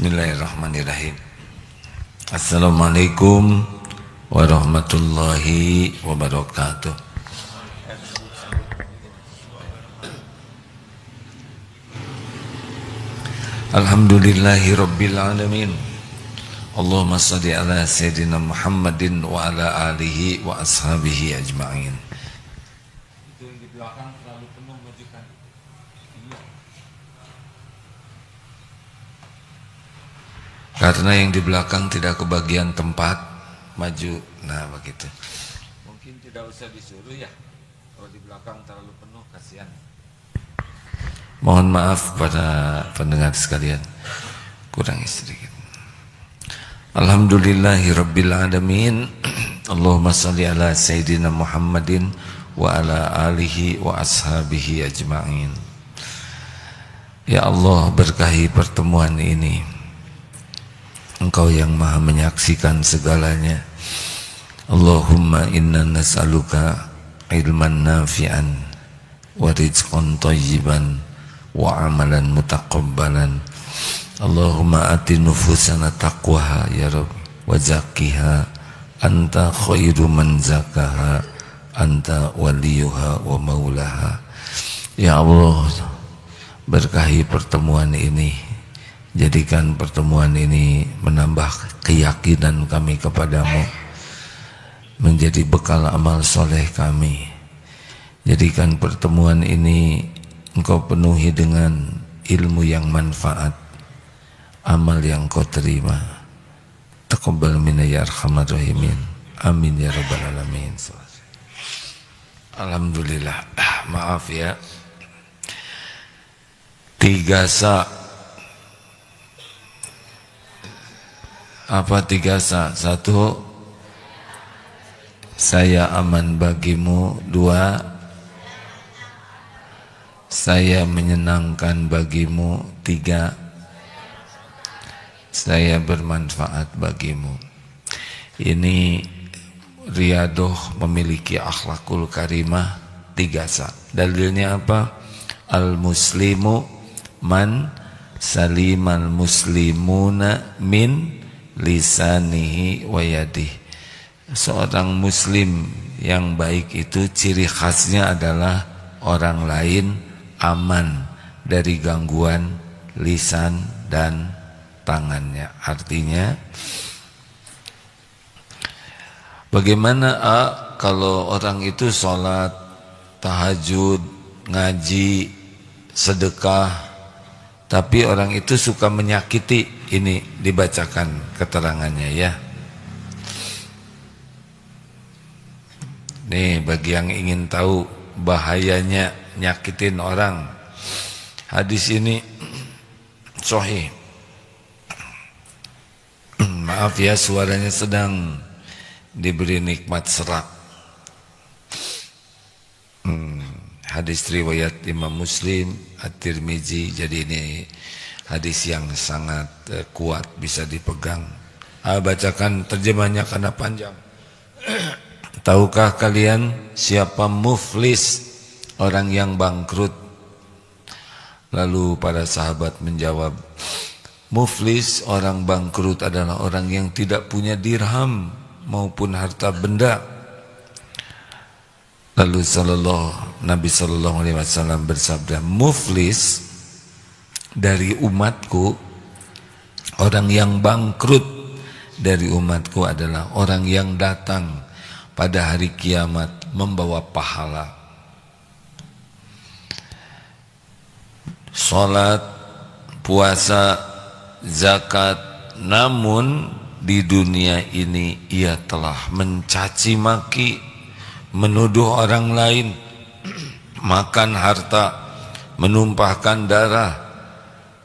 Bismillahirrahmanirrahim. Assalamualaikum warahmatullahi wabarakatuh. Alhamdulillahi rabbil alamin. Allahumma salli ala sayyidina Muhammadin wa ala alihi wa ashabihi ajma'in. Itu yang di belakang terlalu penuh, majukan. Karena yang di belakang tidak kebagian tempat, maju. Nah begitu. Mungkin tidak usah disuruh ya. Kalau di belakang terlalu penuh, kasihan. Mohon maaf pada pendengar sekalian, kurangi sedikit. Alhamdulillahirabbil alamin. Allahumma salli ala sayyidina Muhammadin wa ala alihi wa ashabihi ajma'in. Ya Allah, berkahi pertemuan ini. Engkau yang maha menyaksikan segalanya. Allahumma inna nas'aluka ilman nafi'an wa rizqan thayyiban wa amalan mutaqabbalan. Allahumma ati nufusana taqwaha ya Rabb wa zakkiha anta khairu man zakaha anta waliyuha wa maulaha. Ya Allah, berkahi pertemuan ini. Jadikan pertemuan ini menambah keyakinan kami kepadamu, menjadi bekal amal soleh kami. Jadikan pertemuan ini Engkau penuhi dengan ilmu yang manfaat, amal yang Kau terima. Taqabbal minna ya arhamar rahimin. Amin ya rabbal alamin. Alhamdulillah. Maaf ya, 3 sa. Apa 3 sa? 1, saya aman bagimu. 2, saya menyenangkan bagimu. 3, saya bermanfaat bagimu. Ini Riyadhah memiliki akhlakul karimah 3 sa. Dalilnya apa? Al-muslimu man salimal muslimuna min lisanihi wa yadihi. Seorang muslim yang baik itu ciri khasnya adalah orang lain aman dari gangguan lisan dan tangannya. Artinya bagaimana kalau orang itu sholat, tahajud, ngaji, sedekah, tapi orang itu suka menyakiti. Ini dibacakan keterangannya ya. Nih bagi yang ingin tahu bahayanya nyakitin orang, hadis ini sahih. Maaf ya, suaranya sedang diberi nikmat serak. Hadis riwayat Imam Muslim, At-Tirmizi. Jadi ini hadis yang sangat kuat, bisa dipegang. Bacakan terjemahnya karena panjang. Tahukah kalian siapa muflis, orang yang bangkrut? Lalu para sahabat menjawab, muflis, orang bangkrut adalah orang yang tidak punya dirham maupun harta benda. Lalu Nabi sallallahu alaihi wasallam bersabda, muflis dari umatku, orang yang bangkrut dari umatku adalah orang yang datang pada hari kiamat membawa pahala, salat, puasa, zakat, namun di dunia ini ia telah mencaci maki, menuduh orang lain, makan harta, menumpahkan darah,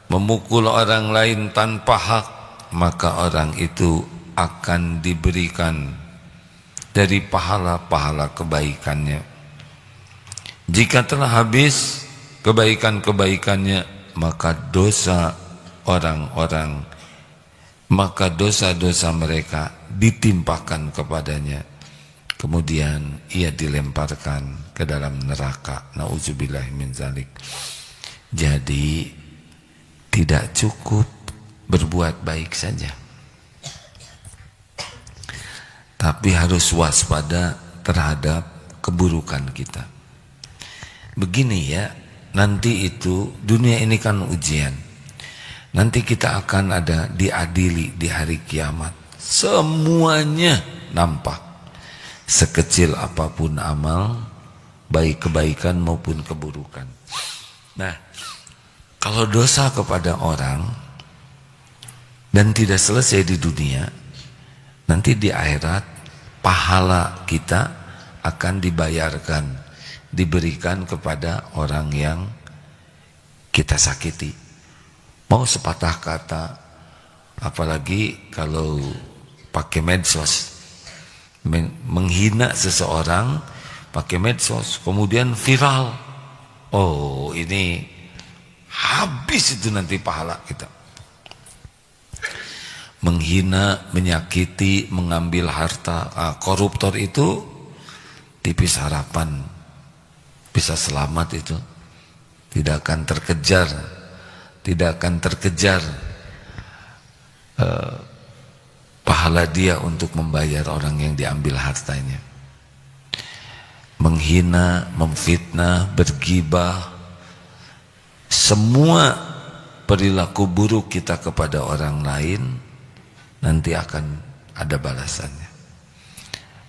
memukul orang lain tanpa hak, maka orang itu akan diberikan dari pahala-pahala kebaikannya. Jika telah habis kebaikan-kebaikannya, maka dosa-dosa mereka ditimpakan kepadanya. Kemudian ia dilemparkan ke dalam neraka. Nauzubillah min zalik. Jadi tidak cukup berbuat baik saja. Tapi harus waspada terhadap keburukan kita. Begini ya, nanti itu dunia ini kan ujian. Nanti kita akan ada diadili di hari kiamat. Semuanya nampak. Sekecil apapun amal, baik kebaikan maupun keburukan. Nah, kalau dosa kepada orang dan tidak selesai di dunia, nanti di akhirat pahala kita akan dibayarkan, diberikan kepada orang yang kita sakiti. Mau sepatah kata, apalagi kalau pakai medsos, menghina seseorang pakai medsos, kemudian viral. Oh, ini habis itu nanti pahala kita. Menghina, menyakiti, mengambil harta, koruptor itu tipis harapan bisa selamat itu. Tidak akan terkejar, tidak akan terkejar pahala dia untuk membayar orang yang diambil hartanya. Menghina, memfitnah, bergibah, semua perilaku buruk kita kepada orang lain nanti akan ada balasannya.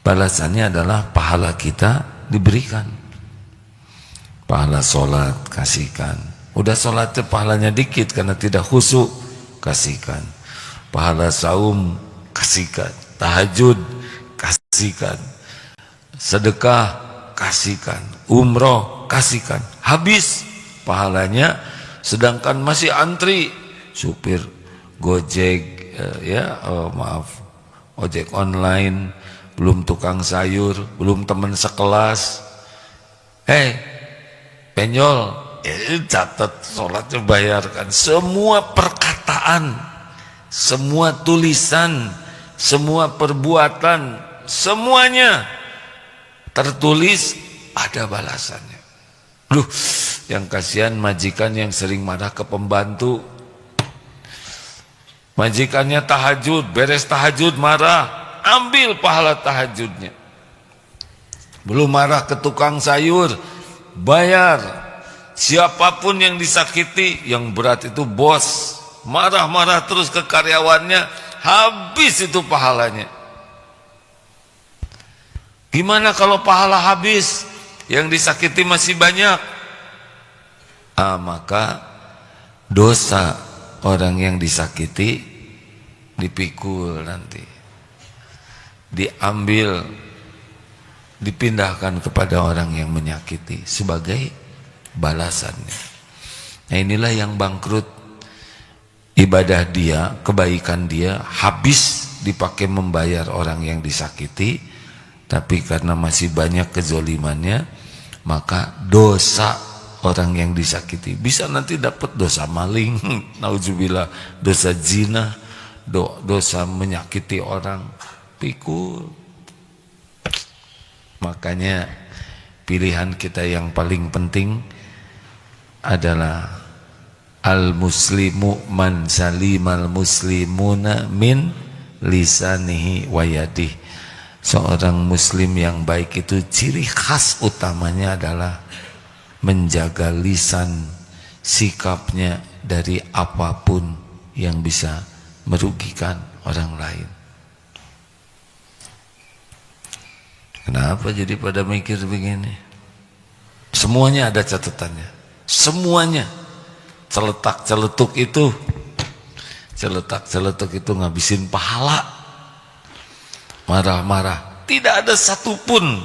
Balasannya adalah pahala kita diberikan. Pahala sholat kasihkan. Udah sholatnya pahalanya dikit karena tidak khusyuk, kasihkan. Pahala saum kasihkan. Tahajud kasihkan. Sedekah kasihkan. Umroh kasihkan. Habis pahalanya, sedangkan masih antri supir Gojek, ojek online, belum tukang sayur, belum teman sekelas. Penjol, catat sholatnya bayarkan. Semua perkataan, semua tulisan, semua perbuatan, semuanya tertulis, ada balasannya. Yang kasihan majikan yang sering marah ke pembantu. Majikannya tahajud, beres tahajud marah, ambil pahala tahajudnya. Belum marah ke tukang sayur, bayar. Siapapun yang disakiti, yang berat itu bos, marah-marah terus ke karyawannya, habis itu pahalanya. Gimana kalau pahala habis, yang disakiti masih banyak? Maka dosa orang yang disakiti dipikul nanti, diambil, dipindahkan kepada orang yang menyakiti sebagai balasannya. Nah, inilah yang bangkrut. Ibadah dia, kebaikan dia habis dipakai membayar orang yang disakiti, tapi karena masih banyak kezolimannya, maka dosa orang yang disakiti bisa nanti dapat dosa maling, nauzubillah, dosa zina, dosa menyakiti orang, pikul. Makanya pilihan kita yang paling penting adalah al-muslimu man salimal muslimuna min lisanihi wa yadihi. Seorang muslim yang baik itu ciri khas utamanya adalah menjaga lisan, sikapnya dari apapun yang bisa merugikan orang lain. Kenapa jadi pada mikir begini? Semuanya ada catatannya. Semuanya. Celetak-celetuk itu ngabisin pahala. Marah-marah. Tidak ada satupun.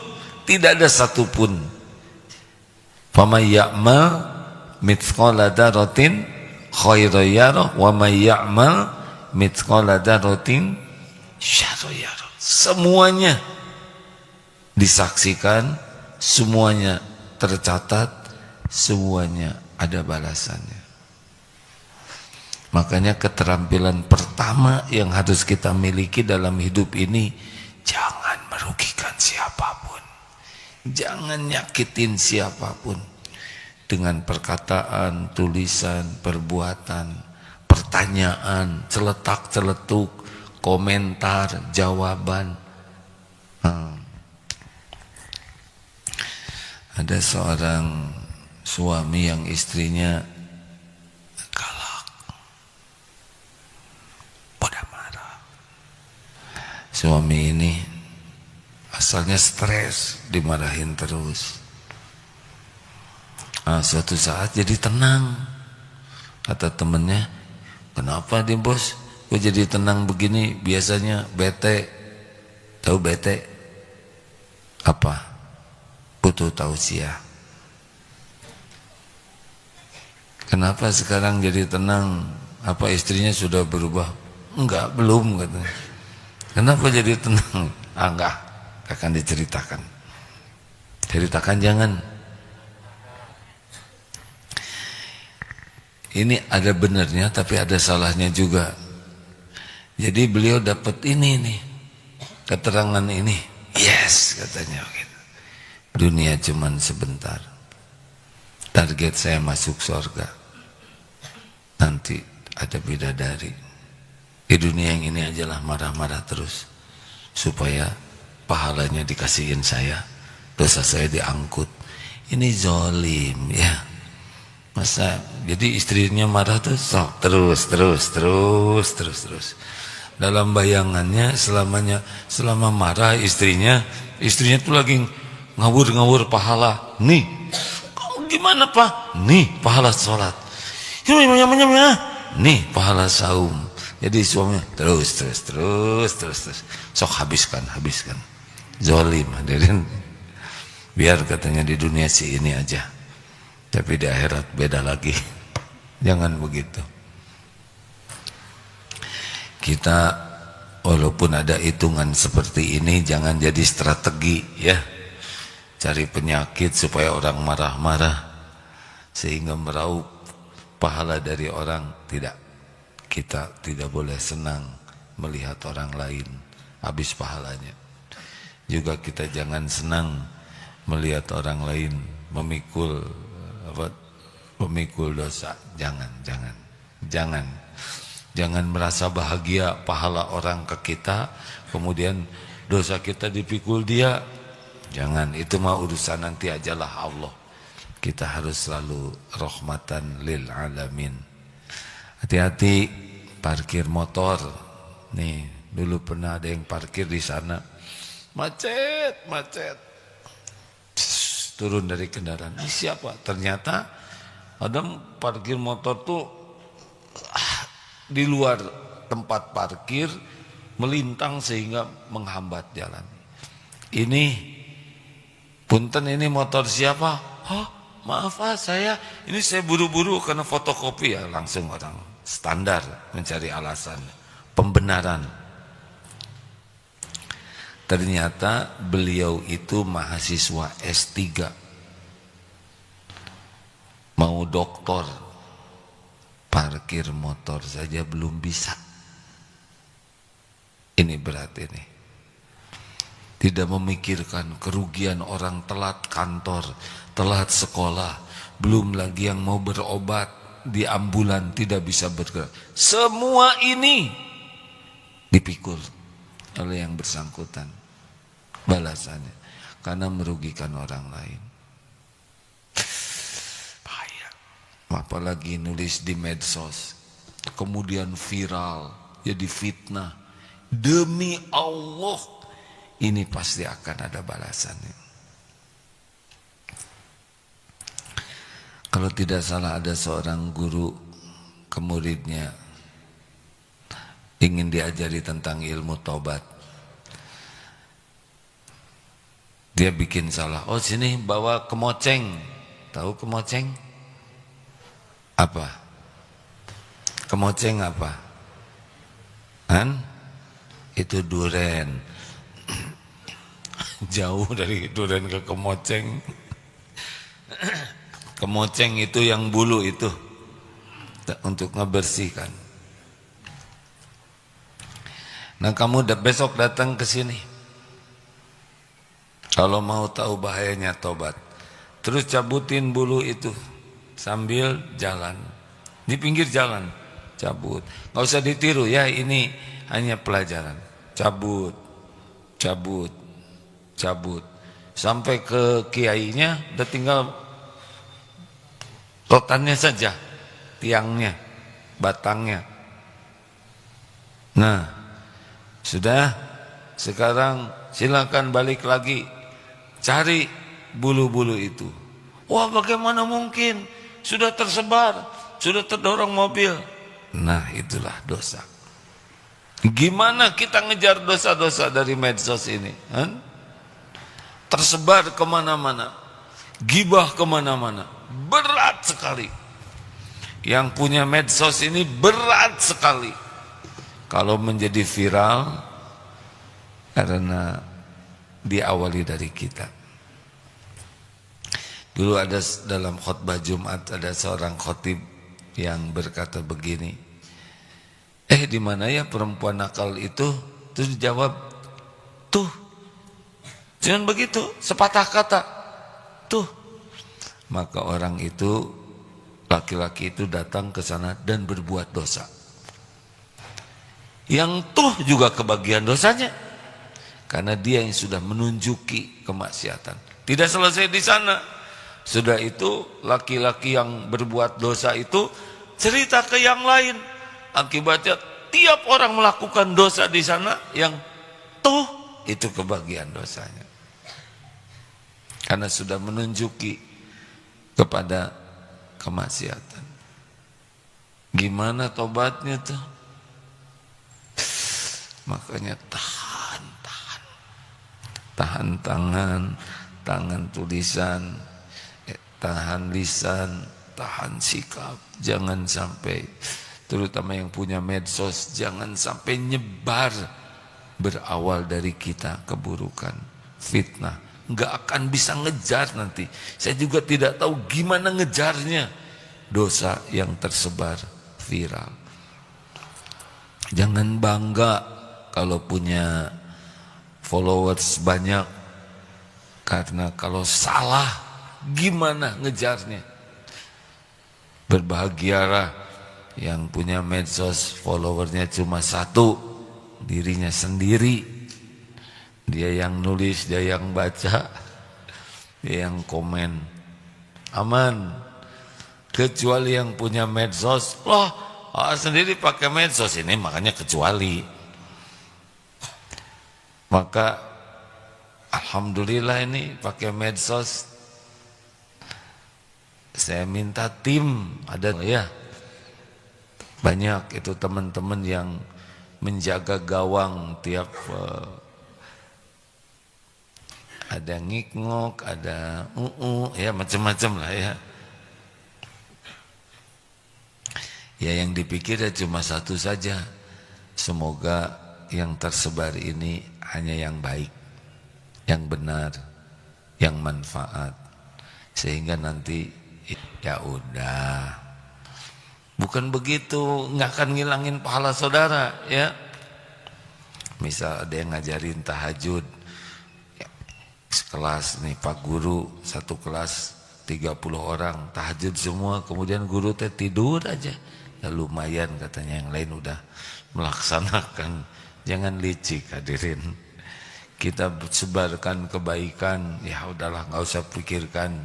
Faman ya'mal mithqala dzarratin khairan yarah wa may ya'mal mithqala dzarratin syarran yarah. Semuanya disaksikan, semuanya tercatat, semuanya ada balasannya. Makanya keterampilan pertama yang harus kita miliki dalam hidup ini, jangan merugikan siapapun, jangan nyakitin siapapun dengan perkataan, tulisan, perbuatan. pertanyaan, celetak-celetuk, komentar, jawaban. Ada seorang suami yang istrinya galak, pada marah. Suami ini asalnya stres, dimarahin terus. Suatu saat jadi tenang. Kata temennya, kenapa nih bos? Kok jadi tenang begini? Biasanya bete. Tahu bete? Apa? Butuh tausiah. Kenapa sekarang jadi tenang? Apa istrinya sudah berubah? Enggak, belum katanya. Kenapa jadi tenang? Enggak, akan diceritakan. Ceritakan jangan. Ini ada benarnya tapi ada salahnya juga. Jadi beliau dapat ini nih, keterangan ini. Yes, katanya gitu. Dunia cuman sebentar. Target saya masuk surga. Nanti ada bidadari. Di dunia yang ini ajalah marah-marah terus. Supaya pahalanya dikasihin saya, dosa saya diangkut. Ini zolim ya. Masa jadi istrinya marah tuh terus. Dalam bayangannya selama marah istrinya tuh lagi ngawur pahala. Nih, kamu gimana pak? Nih pahala sholat. Nih pahala saum. Jadi suaminya terus. Sok habiskan. Zolim hadirin. Biar katanya di dunia sih ini aja. Tapi di akhirat beda lagi. Jangan begitu. Kita walaupun ada hitungan seperti ini, jangan jadi strategi ya. Cari penyakit supaya orang marah-marah sehingga meraup pahala dari orang. Tidak. Kita tidak boleh senang melihat orang lain habis pahalanya. Juga kita jangan senang melihat orang lain memikul dosa. Jangan merasa bahagia pahala orang ke kita, kemudian dosa kita dipikul dia. Jangan, itu mah urusan nanti ajalah Allah. Kita harus selalu rahmatan lil alamin. Hati-hati parkir motor. Nih, dulu pernah ada yang parkir di sana. Macet. Turun dari kendaraan. Ini siapa? Ternyata ada parkir motor tuh di luar tempat parkir, melintang sehingga menghambat jalan. Ini punten, ini motor siapa? Maaf saya buru-buru karena fotokopi ya. Langsung orang standar mencari alasan, pembenaran. Ternyata beliau itu mahasiswa S3. Mau doktor, parkir motor saja belum bisa. Ini berat ini. Tidak memikirkan kerugian orang telat kantor, telat sekolah, belum lagi yang mau berobat di ambulan tidak bisa bergerak. Semua ini dipikul oleh yang bersangkutan. Balasannya karena merugikan orang lain. Bahaya. Apalagi nulis di medsos, kemudian viral, jadi fitnah. Demi Allah, ini pasti akan ada balasannya. Kalau tidak salah ada seorang guru ke muridnya ingin diajari tentang ilmu taubat. Dia bikin salah. Oh sini bawa kemoceng. Tahu kemoceng? Apa? Kemoceng apa? Itu duren. Jauh dari duren ke kemoceng. Kemoceng itu yang bulu itu. Untuk ngebersihkan. Nah kamu besok datang ke sini. Kalau mau tahu bahayanya tobat, terus cabutin bulu itu sambil jalan di pinggir jalan, cabut. Nggak usah ditiru ya, ini hanya pelajaran. Cabut, cabut, cabut. Sampai ke kiainya udah tinggal rotannya saja, tiangnya, batangnya. Nah, sudah, sekarang silakan balik lagi, cari bulu-bulu itu. Wah, bagaimana mungkin? Sudah tersebar, sudah terdorong mobil. Nah, itulah dosa. Gimana kita ngejar dosa-dosa dari medsos ini? Tersebar kemana-mana, gibah kemana-mana, berat sekali. Yang punya medsos ini berat sekali kalau menjadi viral, karena diawali dari kita. Dulu ada dalam khutbah Jumat, ada seorang khotib yang berkata begini, di mana ya perempuan nakal itu? Terus dijawab, tuh, cuman begitu, sepatah kata, tuh. Maka orang itu, laki-laki itu datang ke sana dan berbuat dosa. Yang tuh juga kebagian dosanya, karena dia yang sudah menunjuki kemaksiatan. Tidak selesai di sana. Sudah itu laki-laki yang berbuat dosa itu cerita ke yang lain. Akibatnya tiap orang melakukan dosa di sana, yang tuh itu kebagian dosanya. Karena sudah menunjuki kepada kemaksiatan. Gimana tobatnya tuh? Makanya tahan tangan, tangan tulisan, tahan lisan, tahan sikap. Jangan sampai, terutama yang punya medsos, jangan sampai nyebar. Berawal dari kita keburukan, fitnah. Nggak akan bisa ngejar nanti. Saya juga tidak tahu gimana ngejarnya. Dosa yang tersebar viral. Jangan bangga kalau punya followers banyak, karena kalau salah gimana ngejarnya. Berbahagialah yang punya medsos followernya cuma satu, dirinya sendiri. Dia yang nulis, dia yang baca, dia yang komen, aman. Kecuali yang punya medsos, sendiri pakai medsos ini, makanya kecuali. Maka alhamdulillah ini pakai medsos. Saya minta tim, ada ya banyak itu teman-teman yang menjaga gawang tiap ada ngikngok, ada ya macam-macam lah ya. Ya yang dipikir ya cuma satu saja. Semoga yang tersebar ini hanya yang baik, yang benar, yang manfaat. Sehingga nanti ya udah. Bukan begitu, nggak akan ngilangin pahala saudara ya. Misal ada yang ngajarin tahajud, sekelas nih Pak Guru, satu kelas 30 orang tahajud semua, kemudian guru teh tidur aja. Ya lumayan katanya, yang lain udah melaksanakan. Jangan licik hadirin. Kita sebarkan kebaikan, ya udahlah, nggak usah pikirkan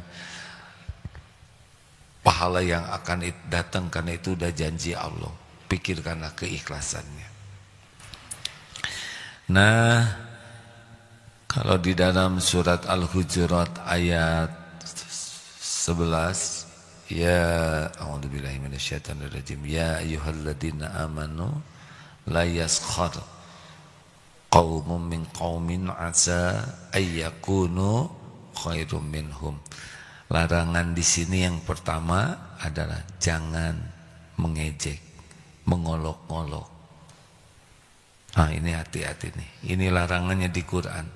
pahala yang akan datang, karena itu udah janji Allah. Pikirkanlah keikhlasannya. Nah, kalau di dalam surat Al-Hujurat ayat 11, ya a'udzubillahi minasyaitonirrajim, ya ayyuhalladzina amanu la yaskhar qaumun min qaumin asa ayyakunu khairum minhum. Larangan di sini yang pertama adalah jangan mengejek, mengolok-olok. Nah, ini hati-hati nih. Ini larangannya di Quran.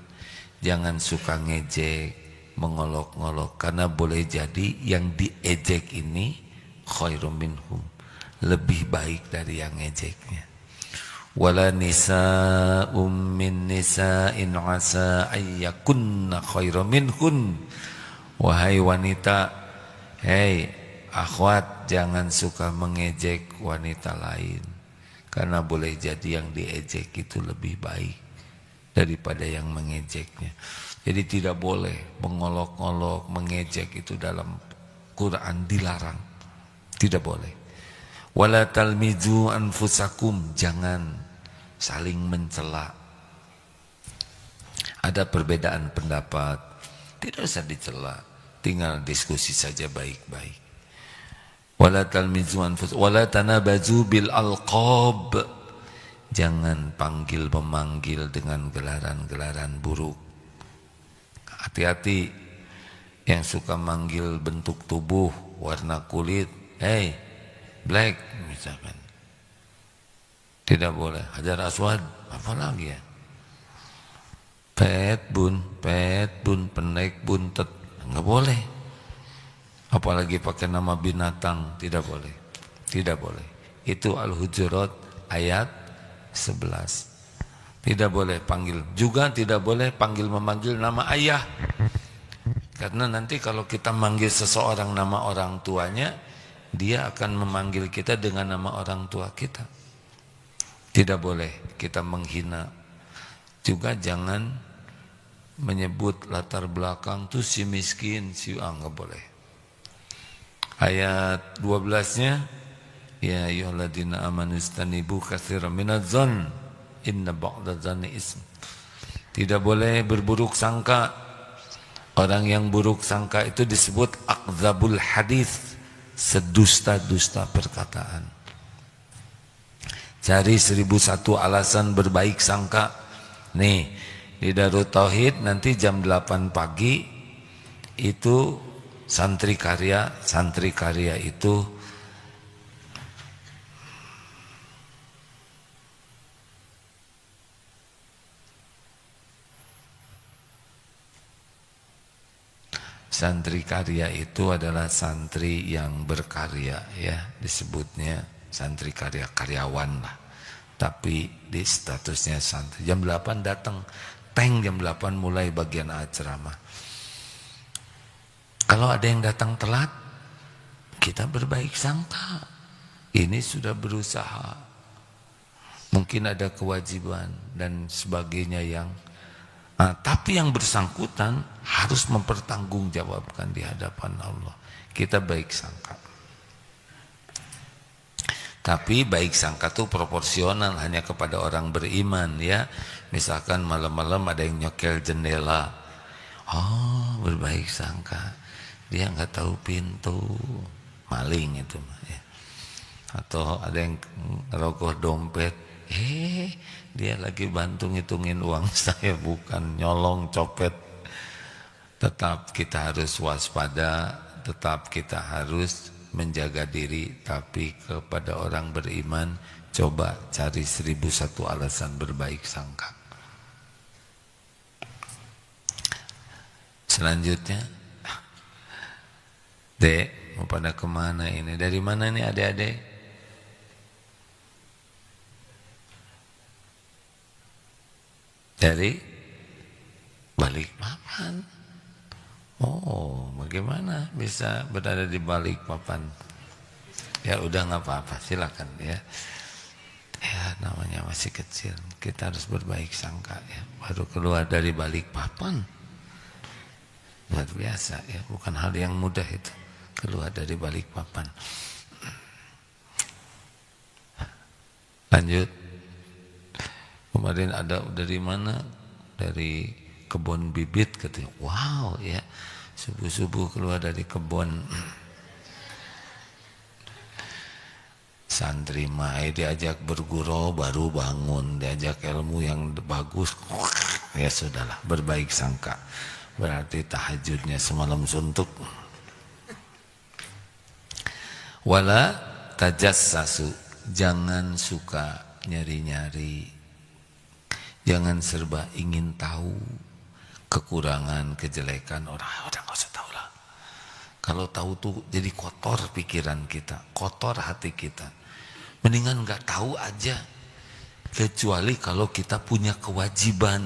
Jangan suka ngejek, mengolok-olok, karena boleh jadi yang diejek ini khairum minhum, lebih baik dari yang ngejeknya. Wala nisa'um min nisa'in asa ayyakunna khairum minhun. Wahai wanita, akhwat jangan suka mengejek wanita lain, karena boleh jadi yang diejek itu lebih baik daripada yang mengejeknya. Jadi tidak boleh mengolok-olok, mengejek, itu dalam Quran dilarang. Tidak boleh. Wala talmizu anfusakum, jangan saling mencela. Ada perbedaan pendapat, tidak usah dicela, tinggal diskusi saja baik-baik. Wala talmizu anfusakum wala tanabazu bil alqab, jangan panggil memanggil dengan gelaran-gelaran buruk. Hati-hati yang suka manggil bentuk tubuh, warna kulit, hey black misalkan, tidak boleh. Hajar Aswad, apa lagi ya, pet bun, pendek buntet, nggak boleh. Apalagi pakai nama binatang, tidak boleh, tidak boleh. Itu Al-Hujurat ayat 11. Tidak boleh panggil, juga tidak boleh panggil memanggil nama ayah. Karena nanti kalau kita manggil seseorang nama orang tuanya, dia akan memanggil kita dengan nama orang tua kita. Tidak boleh kita menghina. Juga jangan menyebut latar belakang tuh si miskin, si nggak boleh. Ayat 12-nya, ya ayyuhalladzina amanu istanibu katsiran minadh-dhonn inna ba'dadh-dhanni ism. Tidak boleh berburuk sangka. Orang yang buruk sangka itu disebut akdzabul hadis, sedusta-dusta perkataan. Cari 1001 alasan berbaik sangka. Nih, di Darut Tauhid nanti jam 8 pagi itu santri karya itu adalah santri yang berkarya, ya, disebutnya santri karya, karyawan lah, tapi di statusnya santri. Jam 8 datang, jam 8 mulai bagian ceramah. Kalau ada yang datang telat, kita berbaik sangka, ini sudah berusaha, mungkin ada kewajiban dan sebagainya yang tapi yang bersangkutan harus mempertanggungjawabkan di hadapan Allah. Kita baik sangka. Tapi baik sangka itu proporsional hanya kepada orang beriman, ya. Misalkan malam-malam ada yang nyokel jendela, berbaik sangka, dia nggak tahu pintu, maling itu, ya. Atau ada yang ngerogoh dompet, dia lagi bantu ngitungin uang saya, bukan nyolong, copet. Tetap kita harus waspada, tetap kita harus menjaga diri. Tapi kepada orang beriman, coba cari 1001 alasan berbaik sangka. Selanjutnya, Dek, mau pada kemana ini? Dari mana nih adik-adik? Dari Balikpapan. Bagaimana bisa berada di Balikpapan? Ya udah nggak apa-apa, silakan ya. Ya namanya masih kecil, kita harus berbaik sangka ya. Baru keluar dari Balikpapan, luar biasa ya, bukan hal yang mudah itu, keluar dari Balikpapan. Lanjut. Kemarin ada dari mana? Dari kebun bibit katanya. Wow ya, subuh-subuh keluar dari kebun. Santri mai diajak bergurau baru bangun, diajak ilmu yang bagus, ya sudahlah, berbaik sangka. Berarti tahajudnya semalam suntuk. Wala tajassasu, jangan suka nyari-nyari. Jangan serba ingin tahu kekurangan, kejelekan orang. Udah gak usah tahu lah. Kalau tahu tuh jadi kotor pikiran kita, kotor hati kita. Mendingan gak tahu aja. Kecuali kalau kita punya kewajiban,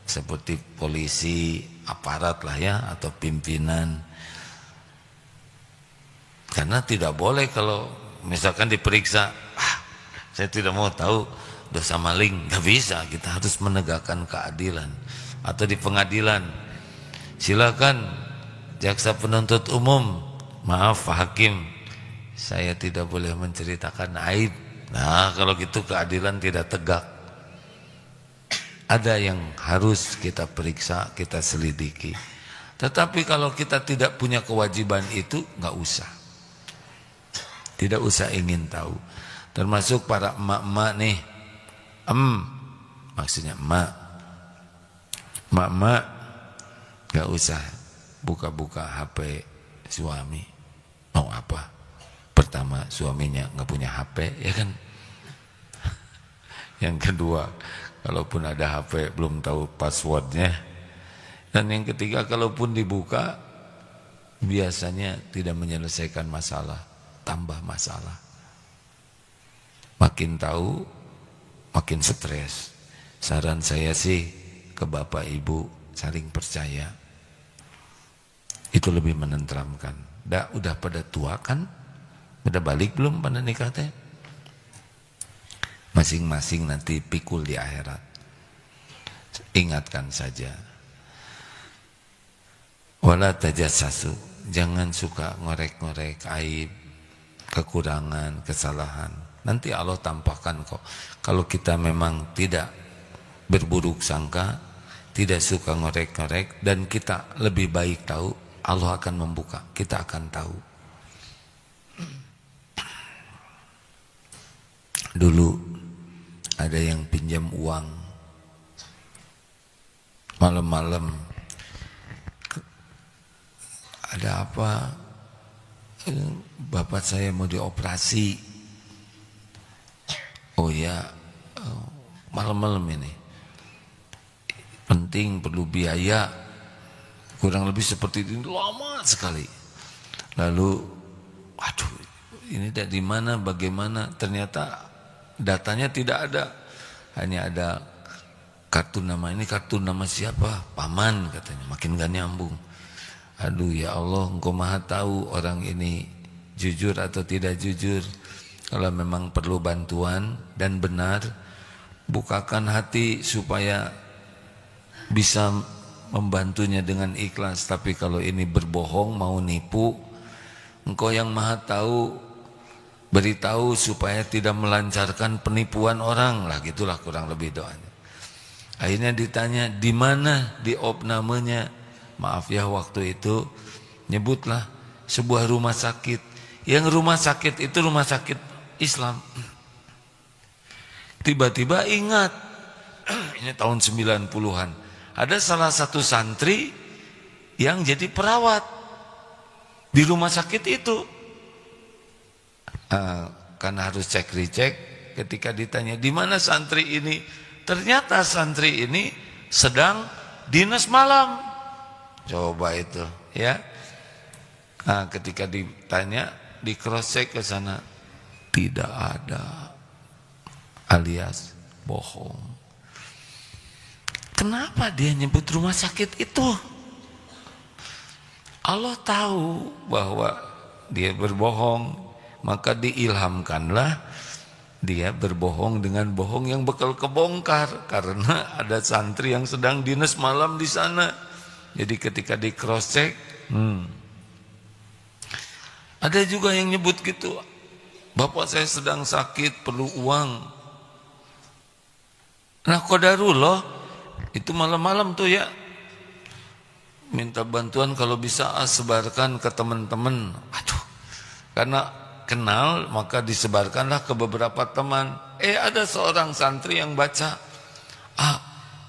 seperti polisi, aparat lah ya, atau pimpinan. Karena tidak boleh kalau misalkan diperiksa, saya tidak mau tahu dosa maling, nggak bisa. Kita harus menegakkan keadilan. Atau di pengadilan, silakan jaksa penuntut umum, maaf Pak Hakim, saya tidak boleh menceritakan aib. Nah kalau gitu keadilan tidak tegak. Ada yang harus kita periksa, kita selidiki. Tetapi kalau kita tidak punya kewajiban itu, nggak usah. Tidak usah ingin tahu. Termasuk para emak-emak nih, maksudnya emak-emak gak usah buka-buka HP suami. Mau apa? Pertama, suaminya gak punya HP, ya kan? Yang kedua, kalaupun ada HP belum tahu passwordnya. Dan yang ketiga, kalaupun dibuka, biasanya tidak menyelesaikan masalah, tambah masalah. Makin tahu, makin stres. Saran saya sih ke bapak ibu, saling percaya. Itu lebih menenteramkan. Udah pada tua kan? Udah balik belum pada nikah teh? Masing-masing nanti pikul di akhirat. Ingatkan saja. Wala tajassasu. Jangan suka ngorek-ngorek aib, kekurangan, kesalahan. Nanti Allah tampakkan kok. Kalau kita memang tidak berburuk sangka, tidak suka ngorek-ngorek, dan kita lebih baik tahu, Allah akan membuka, kita akan tahu. Dulu ada yang pinjam uang malam-malam, ada apa, bapak saya mau dioperasi. Oh ya, malam-malam ini penting, perlu biaya, kurang lebih seperti ini, lama sekali. Lalu aduh, ini dari mana, bagaimana? Ternyata datanya tidak ada, hanya ada kartu nama. Ini kartu nama siapa? Paman katanya. Makin gak nyambung. Aduh ya Allah, Engkau maha tahu orang ini jujur atau tidak jujur. Kalau memang perlu bantuan dan benar, bukakan hati supaya bisa membantunya dengan ikhlas. Tapi kalau ini berbohong, mau nipu, Engkau yang maha tahu, beritahu supaya tidak melancarkan penipuan orang lah, gitulah kurang lebih doanya. Akhirnya ditanya di mana di opnamenya, maaf ya waktu itu nyebutlah sebuah rumah sakit. Yang rumah sakit itu rumah sakit Islam. Tiba-tiba ingat, ini tahun 90-an, ada salah satu santri yang jadi perawat di rumah sakit itu. Karena harus cek-recek, ketika ditanya di mana santri ini, ternyata santri ini sedang dinas malam. Coba itu, ya. Ketika ditanya, di cross check ke sana, tidak ada, alias bohong. Kenapa dia nyebut rumah sakit itu? Allah tahu bahwa dia berbohong, maka diilhamkanlah dia berbohong dengan bohong yang bakal kebongkar, karena ada santri yang sedang dinas malam di sana. Jadi ketika di cross check, ada juga yang nyebut gitu, bapak saya sedang sakit, perlu uang. Nah qadarullah, itu malam-malam tuh ya, minta bantuan kalau bisa sebarkan ke teman-teman. Aduh, karena kenal maka disebarkanlah ke beberapa teman. Ada seorang santri yang baca,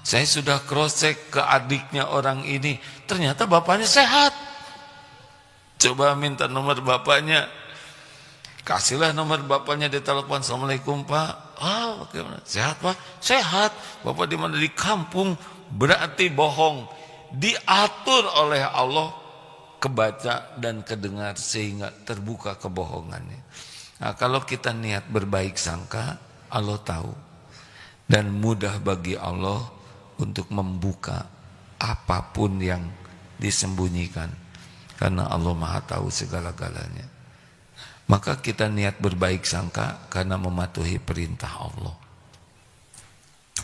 saya sudah cross check ke adiknya orang ini, ternyata bapaknya sehat. Coba minta nomor bapaknya, kasihlah nomor bapaknya, ditelepon. Assalamualaikum Pak. Bagaimana? Sehat Pak? Sehat. Bapak di mana? Di kampung. Berarti bohong. Diatur oleh Allah, kebaca dan kedengar, sehingga terbuka kebohongannya. Nah, kalau kita niat berbaik sangka, Allah tahu, dan mudah bagi Allah untuk membuka apapun yang disembunyikan, karena Allah maha tahu segala-galanya. maka kita niat berbaik sangka karena mematuhi perintah Allah.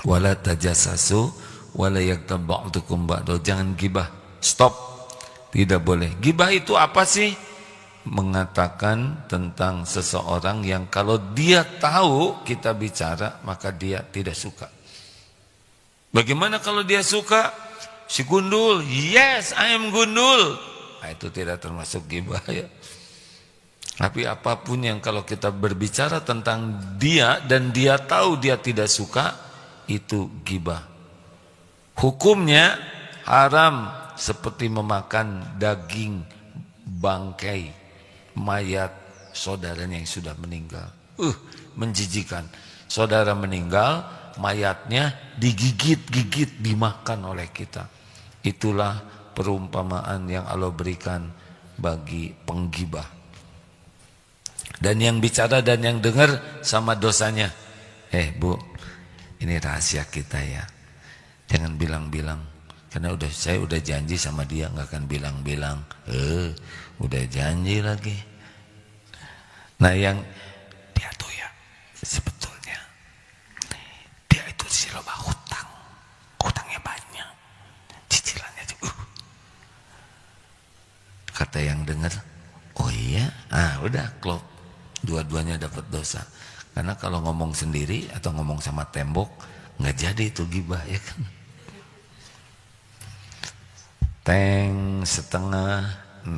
Wala tajassasu wala yaghtab ba'dukum ba'da. Jangan gibah. Stop. Tidak boleh. Gibah itu apa sih? Mengatakan tentang seseorang yang kalau dia tahu kita bicara maka dia tidak suka. Bagaimana kalau dia suka? Si gundul, yes I am gundul. Nah, itu tidak termasuk gibah ya. Tapi apapun yang kalau kita berbicara tentang dia dan dia tahu dia tidak suka, itu gibah. Hukumnya haram seperti memakan daging bangkai mayat saudaranya yang sudah meninggal. Menjijikan. Saudara meninggal, mayatnya digigit-gigit dimakan oleh kita. Itulah perumpamaan yang Allah berikan bagi penggibah. Dan yang bicara dan yang dengar sama dosanya. Bu, ini rahasia kita ya. Jangan bilang-bilang. Karena saya udah janji sama dia nggak akan bilang-bilang. Udah janji lagi. Nah yang dia tuh ya sebetulnya dia itu silobah hutang. Hutangnya banyak. Cicilannya kata yang dengar, oh iya, udah klop. Dua-duanya dapat dosa. Karena kalau ngomong sendiri atau ngomong sama tembok nggak jadi itu gibah ya kan. Teng 5:30.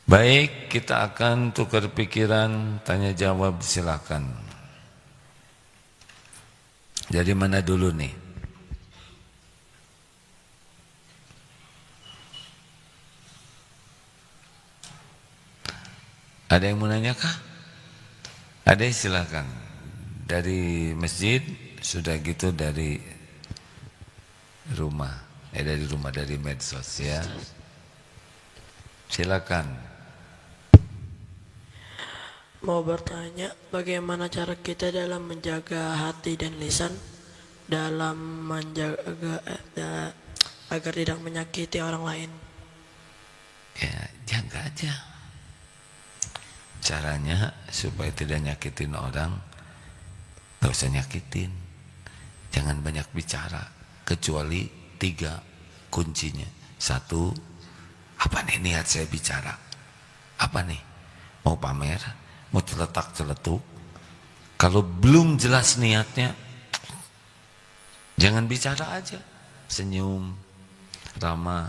Baik, kita akan tukar pikiran, tanya jawab silakan. Jadi mana dulu nih? Ada yang mau nanya kah? Ada, silakan. Dari masjid, sudah gitu dari rumah. Dari rumah, dari medsos ya. Silakan. Mau bertanya, bagaimana cara kita dalam menjaga hati dan lisan dalam menjaga agar tidak menyakiti orang lain? Ya, jaga aja. Caranya supaya tidak nyakitin orang, gak usah nyakitin. Jangan banyak bicara, kecuali 3 kuncinya. 1, apa nih niat saya bicara? Apa nih? Mau pamer? Mau celetak-celetuk? Kalau belum jelas niatnya, jangan bicara aja. Senyum, ramah.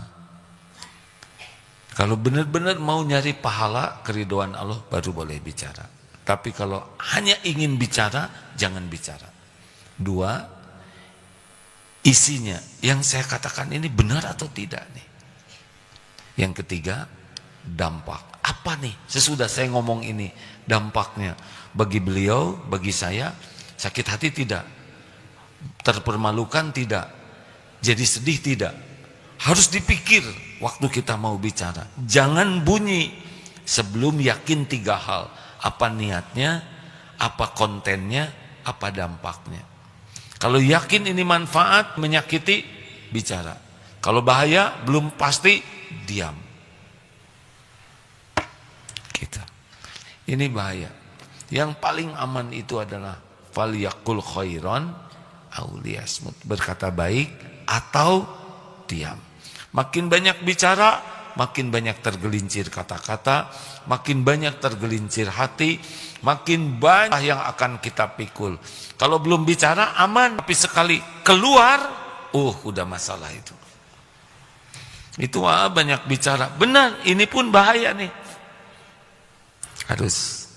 Kalau benar-benar mau nyari pahala keridhaan Allah baru boleh bicara. Tapi kalau hanya ingin bicara, jangan bicara. 2, isinya yang saya katakan ini benar atau tidak nih. Yang ketiga, dampak. Apa nih sesudah saya ngomong ini dampaknya bagi beliau, bagi saya, sakit hati tidak, terpermalukan tidak, jadi sedih tidak. Harus dipikir waktu kita mau bicara. Jangan bunyi sebelum yakin 3 hal. Apa niatnya, apa kontennya, apa dampaknya. Kalau yakin ini manfaat, menyakiti, bicara. Kalau bahaya, belum pasti, diam. Gitu. Ini bahaya. Yang paling aman itu adalah falyaqul khairan aw liyasmut. Berkata baik atau diam. Makin banyak bicara, makin banyak tergelincir kata-kata, makin banyak tergelincir hati, makin banyak yang akan kita pikul. Kalau belum bicara aman, tapi sekali keluar, udah masalah itu. Itu banyak bicara. Benar, ini pun bahaya nih. Harus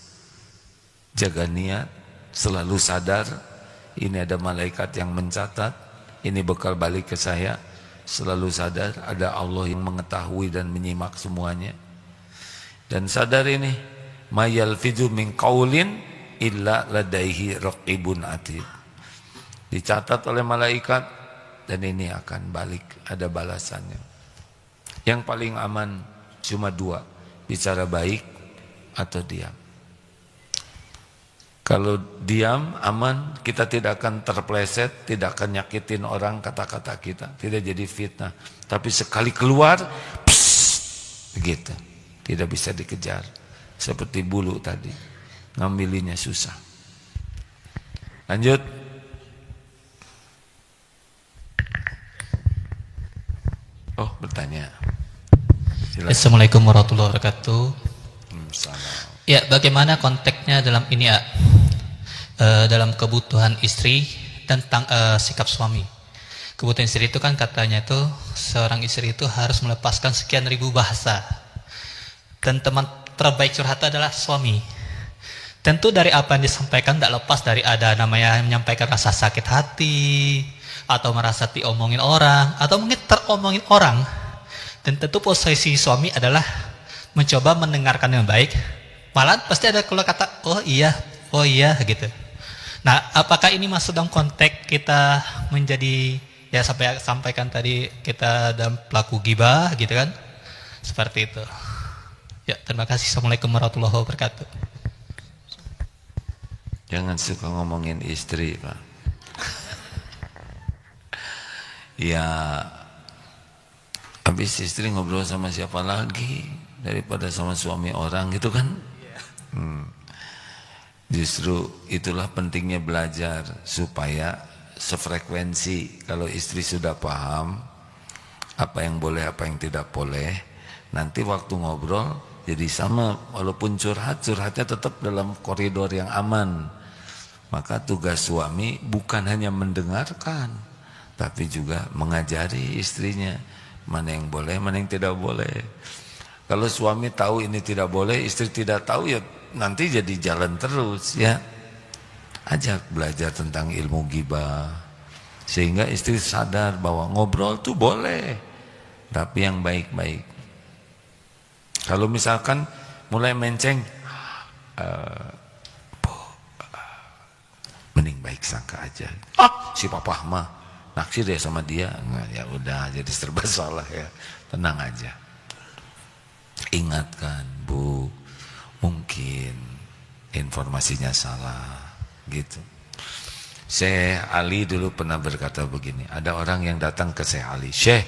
jaga niat, selalu sadar, ini ada malaikat yang mencatat, ini bekal balik ke saya. Selalu sadar ada Allah yang mengetahui dan menyimak semuanya. Dan sadar ini, mayalfizu min qaulin illa ladaihi raqibun atid. Dicatat oleh malaikat dan ini akan balik, ada balasannya. Yang paling aman cuma 2, bicara baik atau diam. Kalau diam aman, kita tidak akan terpleset, tidak akan nyakitin orang kata-kata kita, tidak jadi fitnah. Tapi sekali keluar, begitu. tidak bisa dikejar. Seperti bulu tadi, ngambilinya susah. Lanjut. Oh, bertanya. Silakan. Assalamualaikum warahmatullahi wabarakatuh. Salam. Ya, bagaimana konteksnya dalam ini ya? Dalam kebutuhan istri tentang sikap suami. Kebutuhan istri itu kan katanya itu seorang istri itu harus melepaskan sekian ribu bahasa. Dan teman terbaik curhat adalah suami. Tentu dari apa yang disampaikan tidak lepas dari ada namanya menyampaikan rasa sakit hati atau merasa diomongin orang atau mungkin teromongin orang. Dan tentu posisi suami adalah mencoba mendengarkan yang baik. Malah pasti ada kalau kata oh iya gitu. Nah, apakah ini masuk dalam konteks kita menjadi ya sampaikan tadi kita dalam pelaku ghibah gitu kan? Seperti itu. Ya, terima kasih. Assalamualaikum warahmatullahi wabarakatuh. Jangan suka ngomongin istri, Pak. Ya, habis istri ngobrol sama siapa lagi daripada sama suami orang gitu kan? Justru itulah pentingnya belajar supaya sefrekuensi. Kalau istri sudah paham apa yang boleh, apa yang tidak boleh, nanti waktu ngobrol jadi sama. Walaupun curhatnya tetap dalam koridor yang aman. Maka tugas suami bukan hanya mendengarkan, tapi juga mengajari istrinya mana yang boleh, mana yang tidak boleh. Kalau suami tahu ini tidak boleh, istri tidak tahu, ya nanti jadi jalan terus ya. Ajak belajar tentang ilmu ghibah sehingga istri sadar bahwa ngobrol tuh boleh, tapi yang baik-baik. Kalau misalkan mulai menceng, mending baik sangka aja. Si papa mah naksir ya sama dia. Nah, ya udah jadi serba salah ya. Tenang aja. Ingatkan, Bu, mungkin informasinya salah gitu. Syekh Ali dulu pernah berkata begini, ada orang yang datang ke Syekh Ali, Syekh,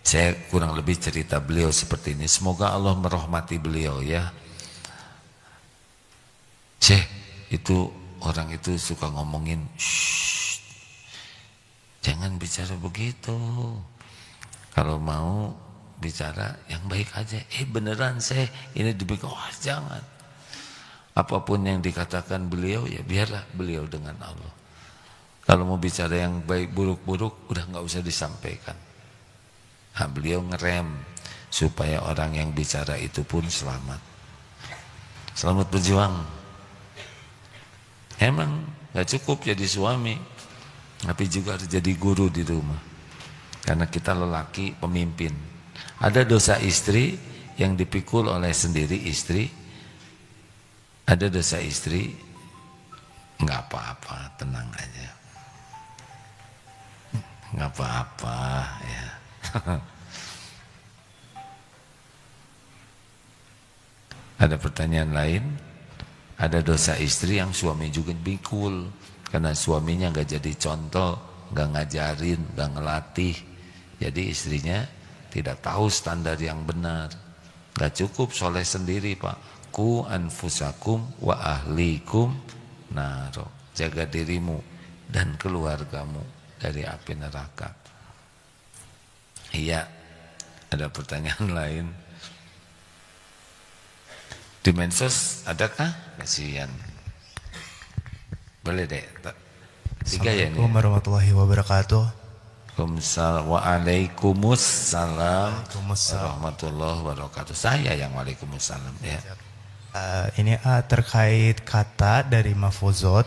saya kurang lebih cerita beliau seperti ini, semoga Allah merahmati beliau ya. Syekh, itu orang itu suka ngomongin, shh, jangan bicara begitu, kalau mau bicara yang baik aja. Beneran Syekh, ini dibikin, jangan. Apapun yang dikatakan beliau, ya biarlah beliau dengan Allah. Kalau mau bicara yang baik buruk-buruk, udah nggak usah disampaikan. Nah, beliau ngerem supaya orang yang bicara itu pun selamat. Selamat berjuang. Emang nggak cukup jadi suami, tapi juga harus jadi guru di rumah. Karena kita lelaki pemimpin. Ada dosa istri yang dipikul oleh sendiri istri. Ada dosa istri, nggak apa-apa, tenang aja, nggak apa-apa ya. Ada pertanyaan lain? Ada dosa istri yang suami juga pikul karena suaminya nggak jadi contoh, nggak ngajarin, nggak ngelatih, jadi istrinya tidak tahu standar yang benar. Nggak cukup soleh sendiri, Pak. Ku anfusakum wa ahlikum naro. Jaga dirimu dan keluargamu dari api neraka. Iya, ada pertanyaan lain. Di Mensos adakah? Kasihan. Boleh deh. Tiga ya ini. Assalamualaikum warahmatullahi wabarakatuh. Waalaikumsalam warahmatullahi wabarakatuh. Saya yang waalaikumsalam ya. Ini terkait kata dari Mahfuzot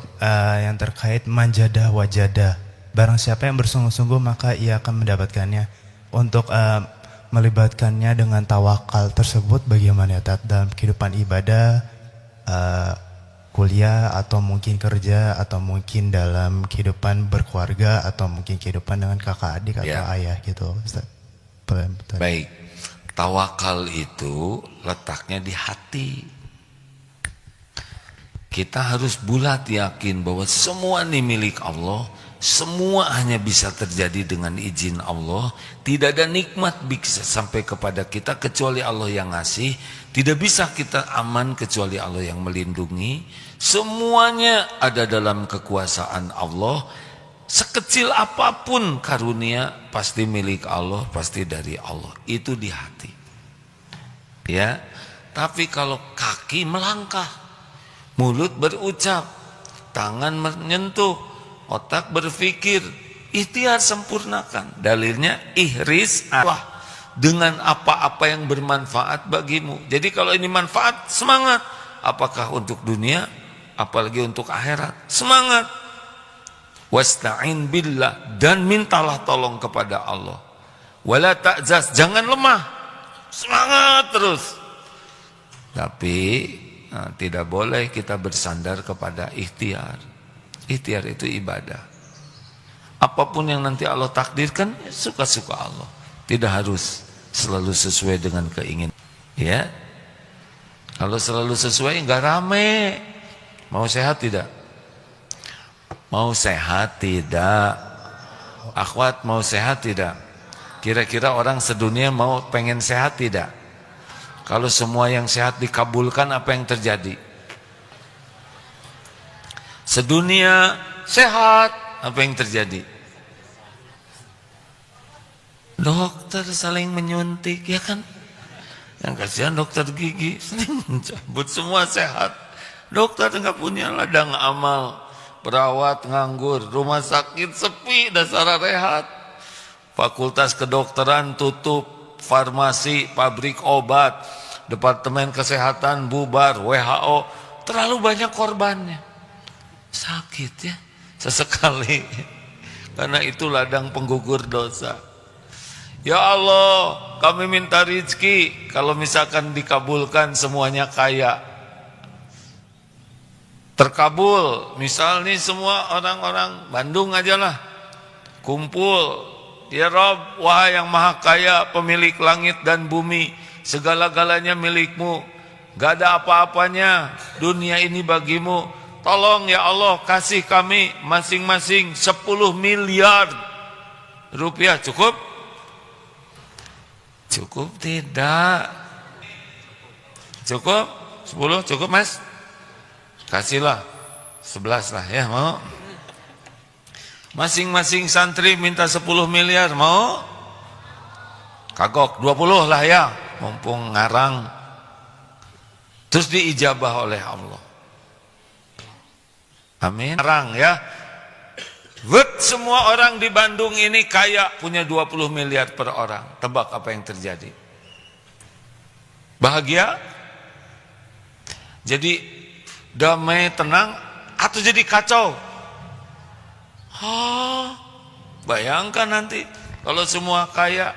yang terkait manjadah wajadah. Barang siapa yang bersungguh-sungguh maka ia akan mendapatkannya. Untuk melibatkannya dengan tawakal tersebut bagaimana ya dalam kehidupan ibadah, kuliah atau mungkin kerja atau mungkin dalam kehidupan berkeluarga atau mungkin kehidupan dengan kakak adik atau ayah gitu, Ustaz. Baik, tawakal itu letaknya di hati. Kita harus bulat yakin bahwa semua ini milik Allah Semua hanya bisa terjadi dengan izin Allah. Tidak ada nikmat bisa sampai kepada kita kecuali Allah yang ngasih. Tidak bisa kita aman kecuali Allah yang melindungi. Semuanya ada dalam kekuasaan Allah. Sekecil apapun karunia pasti milik Allah, pasti dari Allah. Itu di hati. Ya. Tapi kalau kaki melangkah, mulut berucap, tangan menyentuh, otak berpikir, ikhtiar sempurnakan. Dalilnya ihris Allah dengan apa-apa yang bermanfaat bagimu. Jadi kalau ini manfaat, semangat. Apakah untuk dunia, apalagi untuk akhirat, semangat. Wasta'in billah, dan mintalah tolong kepada Allah. Wala ta'zaz, jangan lemah, semangat terus. Tapi tidak boleh kita bersandar kepada ikhtiar. Ikhtiar itu ibadah. Apapun yang nanti Allah takdirkan, suka-suka Allah. Tidak harus selalu sesuai dengan keinginan. Ya, kalau selalu sesuai nggak rame. Mau sehat tidak? Mau sehat tidak? Akhwat mau sehat tidak? Kira-kira orang sedunia mau pengen sehat tidak? Kalau semua yang sehat dikabulkan, apa yang terjadi? Sedunia sehat, apa yang terjadi? Dokter saling menyuntik, ya kan? Yang kasihan dokter gigi sering mencabut, semua sehat. Dokter nggak punya ladang amal, perawat nganggur, rumah sakit sepi, dasar rehat. Fakultas kedokteran tutup, farmasi, pabrik obat, departemen kesehatan bubar, WHO, terlalu banyak korbannya. Sakit ya, sesekali. Karena itu ladang penggugur dosa. Ya Allah, kami minta rezeki. Kalau misalkan dikabulkan semuanya kaya. Terkabul, misal nih semua orang-orang Bandung aja lah, kumpul. Ya Rabb, wahai yang maha kaya, pemilik langit dan bumi, segala-galanya milikmu, gak ada apa-apanya, dunia ini bagimu. Tolong ya Allah, kasih kami masing-masing 10 miliar rupiah. Cukup? Cukup tidak? Cukup? 10 cukup mas? Kasihlah 11 lah ya, mau? Masing-masing santri minta 10 miliar, mau? Kagok 20 lah ya, mumpung ngarang. Terus diijabah oleh Allah. Amin. Ngarang ya. Semua orang di Bandung ini kaya, punya 20 miliar per orang. Tebak apa yang terjadi? Bahagia? Jadi damai, tenang, atau jadi kacau? Bayangkan nanti kalau semua kaya.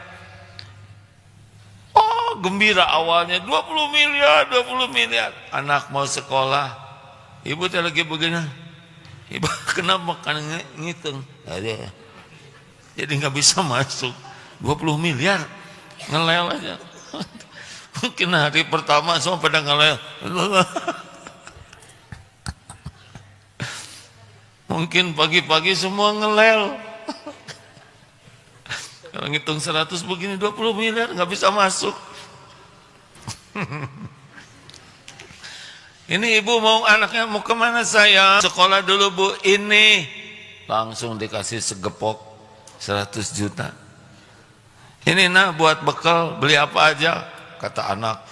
Gembira awalnya 20 miliar, 20 miliar. Anak mau sekolah, ibu teh lagi begini. Ibu kenapa kan ngitung? Ada. Jadi nggak bisa masuk. 20 miliar ngelel aja. Mungkin hari pertama semua pada ngelel. Mungkin pagi-pagi semua ngelel. Kalau ngitung 100 begini 20 miliar nggak bisa masuk. Ini ibu mau anaknya mau kemana saya? Sekolah dulu bu, ini. Langsung dikasih segepok 100 juta. Ini nah buat bekal, beli apa aja? Kata anak.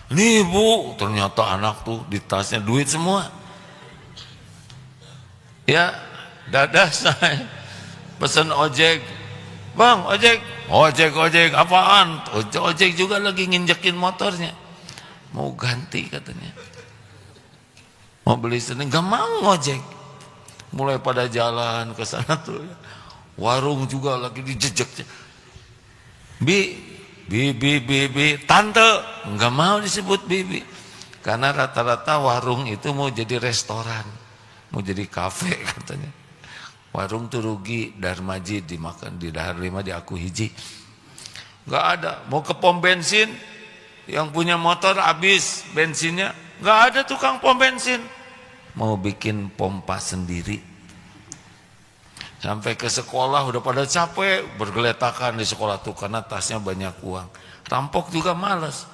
Ini ibu, ternyata anak tuh di tasnya duit semua. Ya, dadah saya pesan ojek. Bang, ojek. Ojek, apaan? Ojek juga lagi nginjekin motornya. Mau ganti katanya. Mau beli sendiri, gak mau ngojek. Mulai pada jalan ke sana tuh. Warung juga lagi dijejek. Bi, tante. Gak mau disebut bibi. Karena rata-rata warung itu mau jadi restoran. Mau jadi kafe katanya. Warung tuh rugi, Darmaji dimakan, di Dahar 5 di aku hiji. Gak ada. Mau ke pom bensin, yang punya motor habis bensinnya, gak ada tukang pom bensin. Mau bikin pompa sendiri. Sampai ke sekolah udah pada capek, bergeletakan di sekolah tuh karena tasnya banyak uang. Rampok juga malas.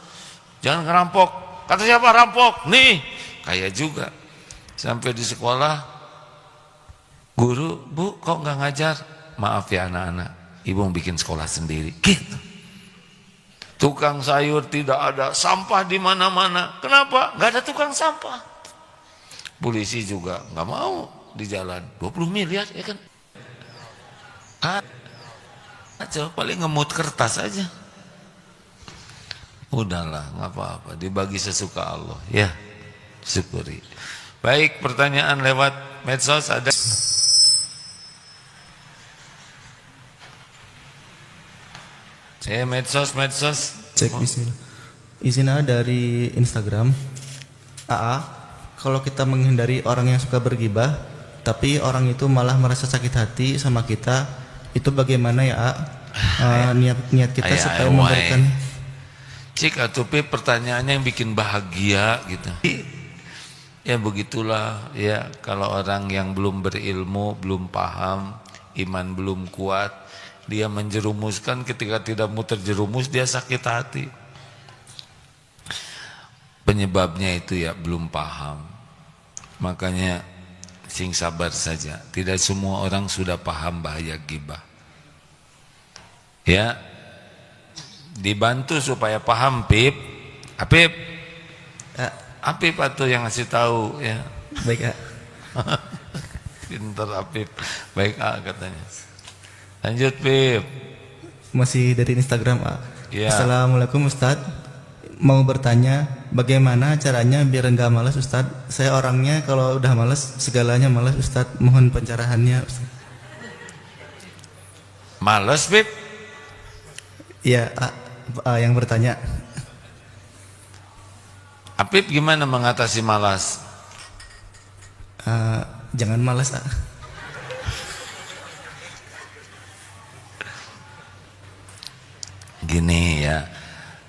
Jangan ngerampok. Kata siapa rampok? Nih, kayak juga. Sampai di sekolah, guru, Bu, kok nggak ngajar? Maaf ya anak-anak, ibu mau bikin sekolah sendiri. Gitu. Tukang sayur tidak ada, sampah di mana-mana. Kenapa? Nggak ada tukang sampah. Polisi juga nggak mau di jalan. 20 miliar ya kan? Aja paling ngemut kertas aja. Udahlah, nggak apa-apa, dibagi sesuka Allah ya, syukuri. Baik, pertanyaan lewat medsos ada. Medsos. Cek bismillah. Izin dari Instagram. AA, kalau kita menghindari orang yang suka bergibah, tapi orang itu malah merasa sakit hati sama kita, itu bagaimana ya, niat kita supaya memberikan. Cik atuh Pip, pertanyaannya yang bikin bahagia gitu. Ya begitulah ya, kalau orang yang belum berilmu, belum paham, iman belum kuat, dia menjerumuskan, ketika tidak mau terjerumus dia sakit hati. Penyebabnya itu ya belum paham. Makanya sing sabar saja. Tidak semua orang sudah paham bahaya gibah. Ya, dibantu supaya paham Pip. Apip, Apip atau yang ngasih tahu ya. Baik, A. Pinter Apip. Baik A katanya. Lanjut Pip. Masih dari Instagram, A. Ya. Assalamualaikum Ustadz. Mau bertanya, bagaimana caranya biar enggak malas Ustadz? Saya orangnya kalau udah malas, segalanya malas Ustadz. Mohon pencerahannya Ustadz. Males Pip? Iya, A, yang bertanya. Apip gimana mengatasi malas? Jangan malas, A. Gini ya,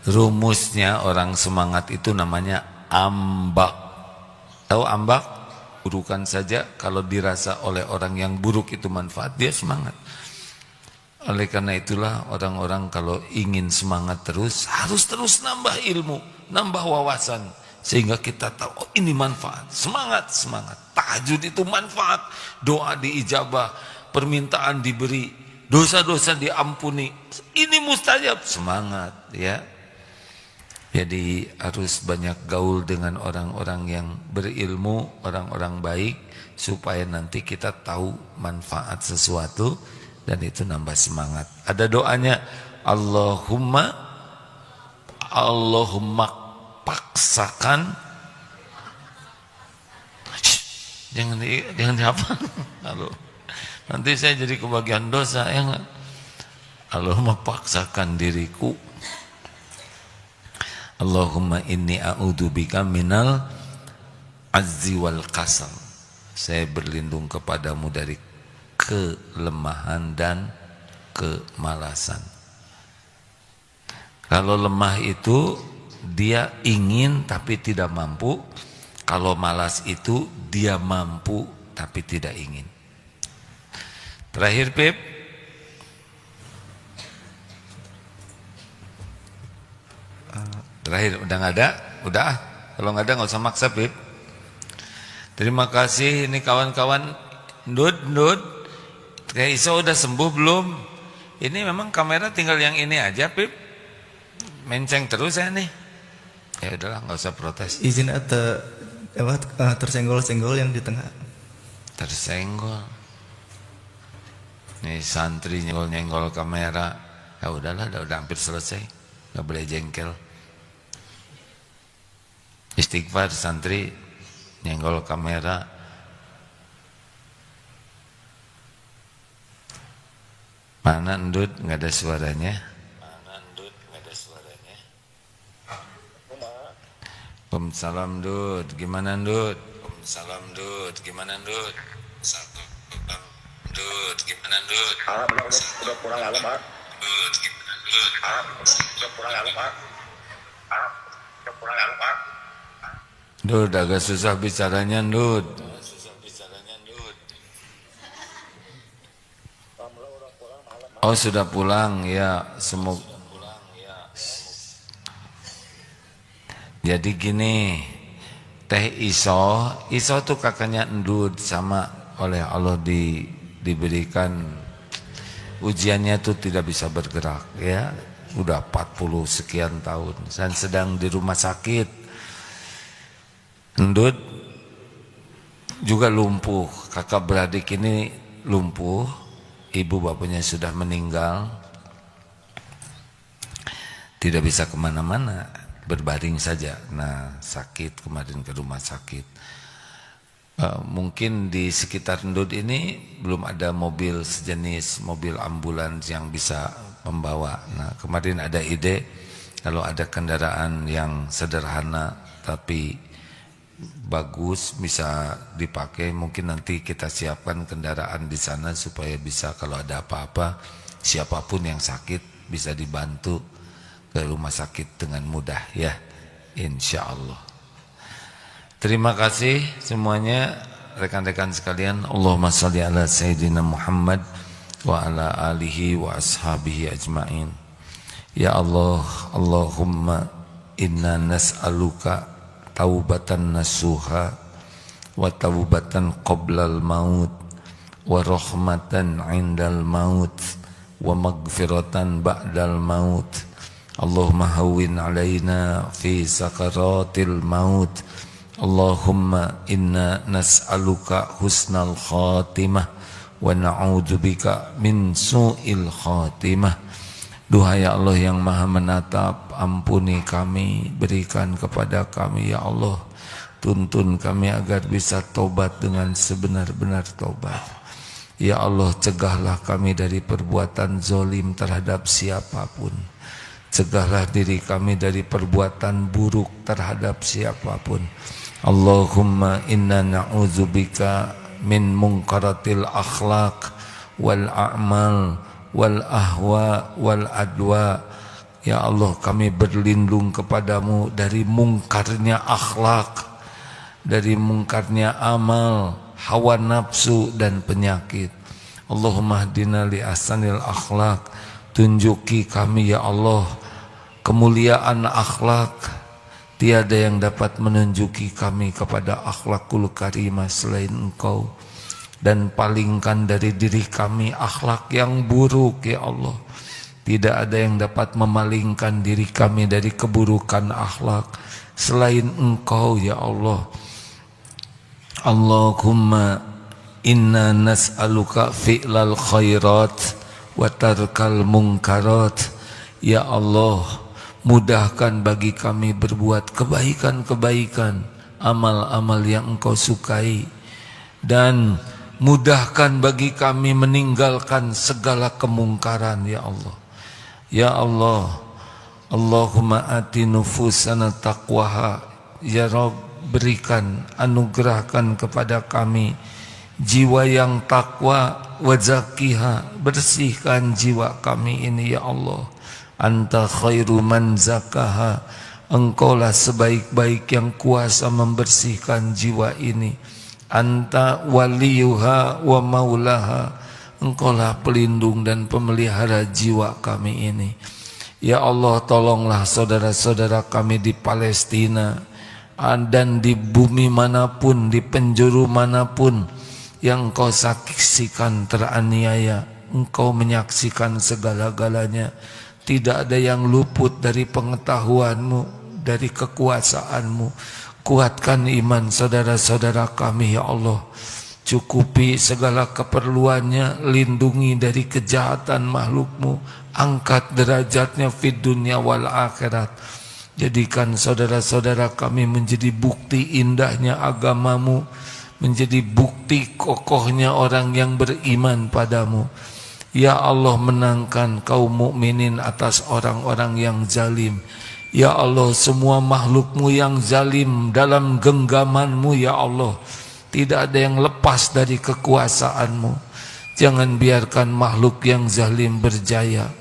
rumusnya orang semangat itu namanya ambak. Tahu ambak? Burukan saja kalau dirasa oleh orang yang buruk itu manfaat, dia semangat. Oleh karena itulah orang-orang kalau ingin semangat terus, harus terus nambah ilmu, nambah wawasan, sehingga kita tahu, oh ini manfaat. Semangat. Tahajud itu manfaat, doa diijabah, permintaan diberi, dosa-dosa diampuni. Ini mustajab, semangat ya. Jadi harus banyak gaul dengan orang-orang yang berilmu, orang-orang baik, supaya nanti kita tahu manfaat sesuatu dan itu nambah semangat. Ada doanya, Allahumma paksakan. Jangan dihafal. Halo. Nanti saya jadi kebagian dosa ya enggak? Allahumma paksakan diriku. Allahumma inni a'udzubika minal azzi wal kasal. Saya berlindung kepadamu dari kelemahan dan kemalasan. Kalau lemah itu dia ingin tapi tidak mampu. Kalau malas itu dia mampu tapi tidak ingin. Terakhir Pip. Terakhir, udah nggak ada? Udah, kalau nggak ada nggak usah maksa Pip. Terima kasih, ini kawan-kawan. Ndud, kayak Isa udah sembuh belum? Ini memang kamera tinggal yang ini aja Pip. Menceng terus ya nih. Ya udahlah, nggak usah protes. Izin tersenggol-senggol yang di tengah. Tersenggol. Nih santri nyenggol-nyenggol kamera. Ya udahlah, udah hampir selesai. Nggak boleh jengkel. Istighfar santri nyenggol kamera. Mana Ndud, nggak ada suaranya. Waalaikumsalam Ndud, gimana Ndud? Waalaikumsalam Ndud, gimana Ndud? Ndud, gimana Ndud? Udah kurang alam, Pak. Ndud, gimana Ndud? Udah kurang alam, Pak. Udah kurang alam, Pak. Ndud, agak susah bicaranya Ndud. Oh sudah pulang ya, semoga. Jadi gini, Teh Iso tuh kakaknya Endut, sama oleh Allah diberikan ujiannya tuh tidak bisa bergerak ya, udah 40 sekian tahun dan sedang di rumah sakit. Endut juga lumpuh, kakak beradik ini lumpuh, ibu bapaknya sudah meninggal, tidak bisa kemana-mana, berbaring saja. Nah sakit, kemarin ke rumah sakit. Mungkin di sekitar Endut ini belum ada mobil sejenis mobil ambulans yang bisa membawa. Nah kemarin ada ide, kalau ada kendaraan yang sederhana tapi bagus bisa dipakai, mungkin nanti kita siapkan kendaraan di sana supaya bisa kalau ada apa-apa siapapun yang sakit bisa dibantu ke rumah sakit dengan mudah ya, insya Allah. Terima kasih semuanya rekan-rekan sekalian. Allahumma salli ala Sayyidina Muhammad wa ala alihi wa ashabihi ajma'in. Ya Allah, Allahumma inna nas'aluka taubatan nasuha wa taubatan qoblal maut wa rahmatan indal maut wa magfiratan ba'dal maut. Allahumma hawwin alaina fi sakaratil maut. Allahumma inna nas'aluka husnal khatimah wa na'udzubika min su'il khatimah. Duhai Allah yang maha menatap, ampuni kami, berikan kepada kami ya Allah, tuntun kami agar bisa tobat dengan sebenar-benar tobat. Ya Allah, cegahlah kami dari perbuatan zolim terhadap siapapun. Cegahlah diri kami dari perbuatan buruk terhadap siapapun. Allahumma inna na'udzubika min munkaratil akhlaq wal a'mal wal ahwa wal adwa. Ya Allah, kami berlindung kepadamu dari mungkarnya akhlak, dari mungkarnya amal, hawa nafsu dan penyakit. Allahumma hdina li ahsanil akhlak. Tunjuki kami ya Allah kemuliaan akhlak. Tiada yang dapat menunjuki kami kepada akhlakul karimah selain Engkau. Dan palingkan dari diri kami akhlak yang buruk ya Allah. Tidak ada yang dapat memalingkan diri kami dari keburukan akhlak selain Engkau ya Allah. Allahumma inna nas'aluka fi'lal khairat wa tarkal munkarat. Ya Allah, mudahkan bagi kami berbuat kebaikan-kebaikan, amal-amal yang Engkau sukai, dan mudahkan bagi kami meninggalkan segala kemungkaran ya Allah. Ya Allah, Allahumma ati nufusana taqwaha. Ya Rabb, berikan, anugerahkan kepada kami jiwa yang takwa, wa zakiha, bersihkan jiwa kami ini ya Allah. Anta khairu man zakaha, Engkaulah sebaik-baik yang kuasa membersihkan jiwa ini. Anta waliyuha wa maulaha, Engkaulah pelindung dan pemelihara jiwa kami ini. Ya Allah, tolonglah saudara-saudara kami di Palestina dan di bumi manapun, di penjuru manapun yang Engkau saksikan teraniaya. Engkau menyaksikan segala-galanya. Tidak ada yang luput dari pengetahuan-Mu, dari kekuasaan-Mu. Kuatkan iman saudara-saudara kami ya Allah. Cukupi segala keperluannya, lindungi dari kejahatan makhluk-Mu. Angkat derajatnya fid dunya wal akhirat. Jadikan saudara-saudara kami menjadi bukti indahnya agama-Mu, menjadi bukti kokohnya orang yang beriman padamu. Ya Allah, menangkan kaum mukminin atas orang-orang yang zalim. Ya Allah, semua makhluk-Mu yang zalim dalam genggaman-Mu ya Allah. Tidak ada yang lepas dari kekuasaan-Mu. Jangan biarkan makhluk yang zalim berjaya.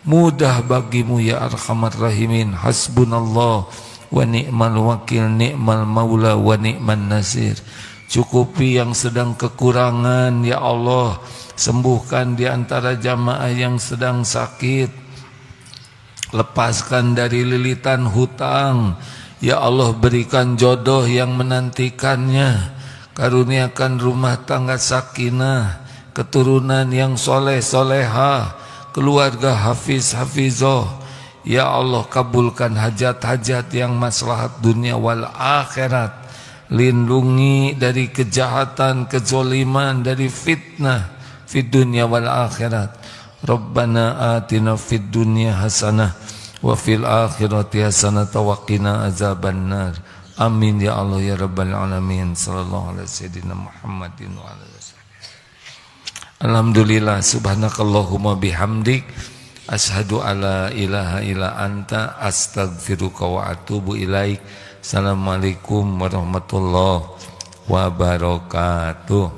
Mudah bagimu ya Arhamar Rahimin. Hasbunallah wa ni'mal wakil, ni'mal maula wa ni'man nasir. Cukupi yang sedang kekurangan ya Allah. sembuhkan di antara jamaah yang sedang sakit, lepaskan dari lilitan hutang. Ya Allah, berikan jodoh yang menantikannya, karuniakan rumah tangga sakinah, keturunan yang soleh soleha, keluarga hafiz hafizoh. Ya Allah, kabulkan hajat-hajat yang maslahat dunia wal akhirat. Lindungi dari kejahatan, kezoliman, dari fitnah fid dunya wal akhirat. Rabbana atina fid dunya hasanah wa fil akhirati hasanah wa qina azabannar. Amin ya Allah ya rabbal alamin. Sallallahu alaihi sayyidina Muhammadin wa ala alihi. Alhamdulillah, subhanakallahumma bihamdik, asyhadu alla ilaha illa anta, astaghfiruka wa atubu ilaik. Assalamualaikum warahmatullahi wabarakatuh.